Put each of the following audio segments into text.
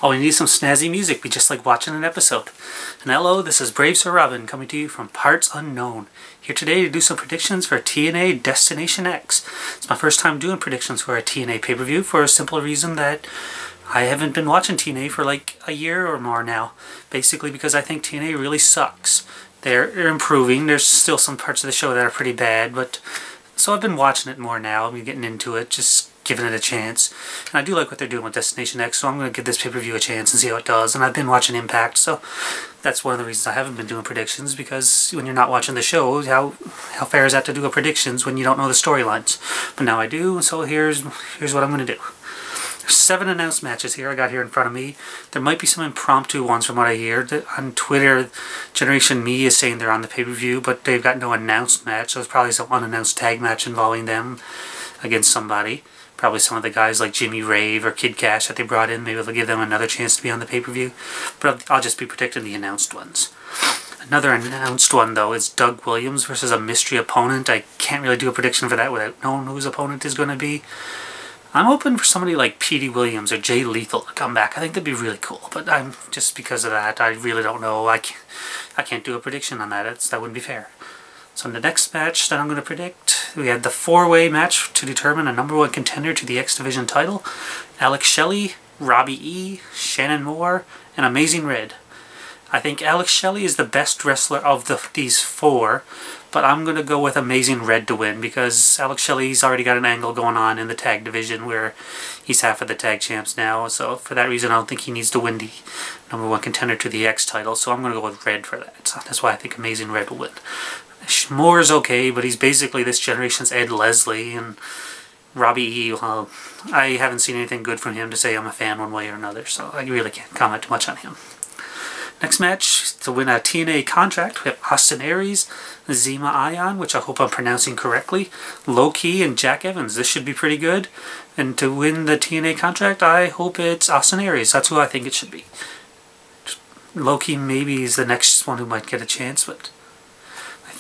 All we need is some snazzy music. We just like watching an episode. And hello, this is Brave Sir Robin coming to you from Parts Unknown. Here today to do some predictions for TNA Destination X. It's my first time doing predictions for a TNA pay-per-view for a simple reason that I haven't been watching TNA for like a year or more now. Basically because I think TNA really sucks. They're improving. There's still some parts of the show that are pretty bad, but so I've been watching it more now. I'm getting into it, just giving it a chance. And I do like what they're doing with Destination X, so I'm going to give this pay-per-view a chance and see how it does. And I've been watching Impact, so that's one of the reasons I haven't been doing predictions, because when you're not watching the show, how fair is that to do a predictions when you don't know the storylines? But now I do, so here's what I'm going to do. There's 7 announced matches here I got here in front of me. There might be some impromptu ones from what I hear. On Twitter, Generation Me is saying they're on the pay-per-view, but they've got no announced match, so it's probably some unannounced tag match involving them against somebody. Probably some of the guys like Jimmy Rave or Kid Cash that they brought in. Maybe they'll give them another chance to be on the pay-per-view. But I'll just be predicting the announced ones. Another announced one, though, is Doug Williams versus a mystery opponent. I can't really do a prediction for that without knowing who his opponent is going to be. I'm hoping for somebody like Petey Williams or Jay Lethal to come back. I think that'd be really cool. But I'm just because of that, I really don't know. I can't do a prediction on that. That wouldn't be fair. So in the next match that I'm going to predict, we had the 4-way match to determine a #1 contender to the X Division title. Alex Shelley, Robbie E., Shannon Moore, and Amazing Red. I think Alex Shelley is the best wrestler of these 4, but I'm going to go with Amazing Red to win, because Alex Shelley's already got an angle going on in the tag division where he's half of the tag champs now. So for that reason, I don't think he needs to win the #1 contender to the X title. So I'm going to go with Red for that. So that's why I think Amazing Red will win. Moore's okay, but he's basically this generation's Ed Leslie, and Robbie E., well, I haven't seen anything good from him to say I'm a fan one way or another, so I really can't comment too much on him. Next match, to win a TNA contract, we have Austin Aries, Zema Ion, which I hope I'm pronouncing correctly, Low-Key, and Jack Evans. This should be pretty good. And to win the TNA contract, I hope it's Austin Aries. That's who I think it should be. Low-Key maybe is the next one who might get a chance, but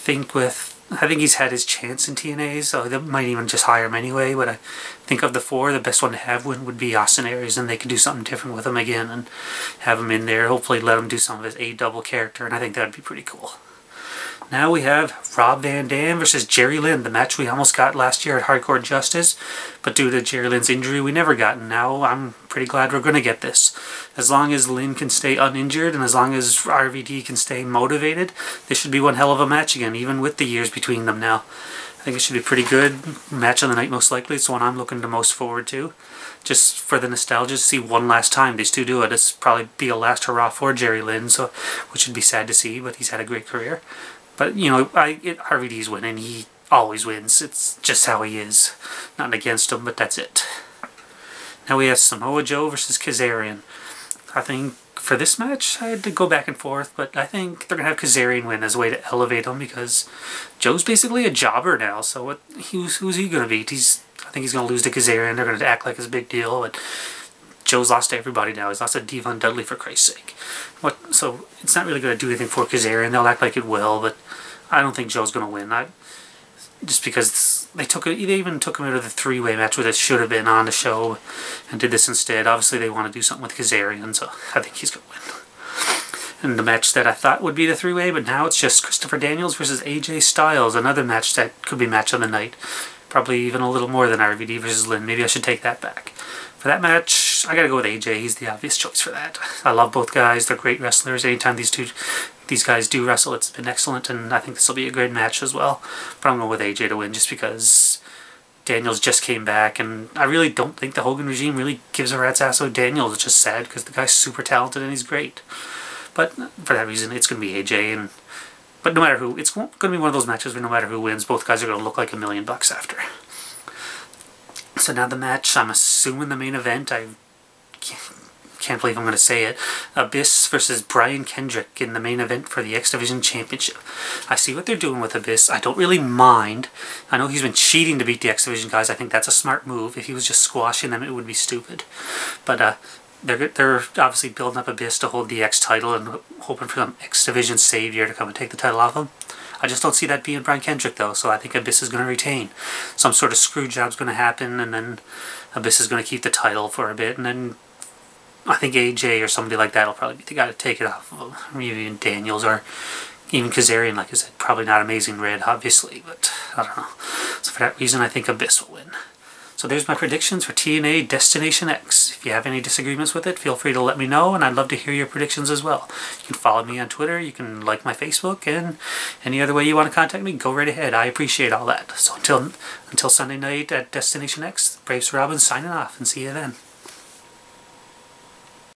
I think he's had his chance in TNA, so they might even just hire him anyway. But I think of the 4, the best one to have would be Austin Aries, and they could do something different with him again and have him in there. Hopefully let him do some of his A-double character, and I think that would be pretty cool. Now we have Rob Van Dam versus Jerry Lynn, the match we almost got last year at Hardcore Justice, but due to Jerry Lynn's injury we never got, and now I'm pretty glad we're going to get this. As long as Lynn can stay uninjured and as long as RVD can stay motivated, this should be one hell of a match again, even with the years between them now. I think it should be a pretty good match of the night, most likely. It's the one I'm looking the most forward to. Just for the nostalgia, to see one last time these two do it. It's probably be a last hurrah for Jerry Lynn, so which would be sad to see, but he's had a great career. But, you know, RVD's winning. He always wins. It's just how he is. Nothing against him, but that's it. Now we have Samoa Joe versus Kazarian. I think for this match, I had to go back and forth, but I think they're going to have Kazarian win as a way to elevate him, because Joe's basically a jobber now, so who's he going to beat? I think he's going to lose to Kazarian. They're going to act like it's a big deal, but Joe's lost to everybody now. He's lost to Devon Dudley, for Christ's sake. So it's not really going to do anything for Kazarian. They'll act like it will, but I don't think Joe's going to win. Just because they even took him out of the 3-way match where it should have been on the show and did this instead. Obviously they want to do something with Kazarian, so I think he's going to win. And the match that I thought would be the 3-way, but now it's just Christopher Daniels versus AJ Styles. Another match that could be match of the night. Probably even a little more than RVD versus Lynn. Maybe I should take that back. For that match, I gotta go with AJ. He's the obvious choice for that. I love both guys. They're great wrestlers. Anytime these guys do wrestle, it's been excellent, and I think this will be a great match as well. But I'm going with AJ to win just because Daniels just came back, and I really don't think the Hogan regime really gives a rat's ass about Daniels. It's just sad because the guy's super talented and he's great. But for that reason, it's going to be AJ. But no matter who, it's going to be one of those matches where no matter who wins, both guys are going to look like $1 million after. So now the match, I'm assuming the main event, I can't believe I'm going to say it, Abyss versus Brian Kendrick in the main event for the X Division Championship. I see what they're doing with Abyss. I don't really mind. I know he's been cheating to beat the X Division guys. I think that's a smart move. If he was just squashing them, it would be stupid. But they're obviously building up Abyss to hold the X title and hoping for some X Division savior to come and take the title off him. I just don't see that being Brian Kendrick, though, so I think Abyss is going to retain. Some sort of screw job's going to happen, and then Abyss is going to keep the title for a bit, and then I think AJ or somebody like that will probably be the guy to take it off of him. Or even Daniels or even Kazarian, like I said. Probably not Amazing Red, obviously, but I don't know. So for that reason, I think Abyss will win. So there's my predictions for TNA Destination X. If you have any disagreements with it, feel free to let me know, and I'd love to hear your predictions as well. You can follow me on Twitter, you can like my Facebook, and any other way you want to contact me, go right ahead. I appreciate all that. So until Sunday night at Destination X, Braves Robin signing off, and see you then.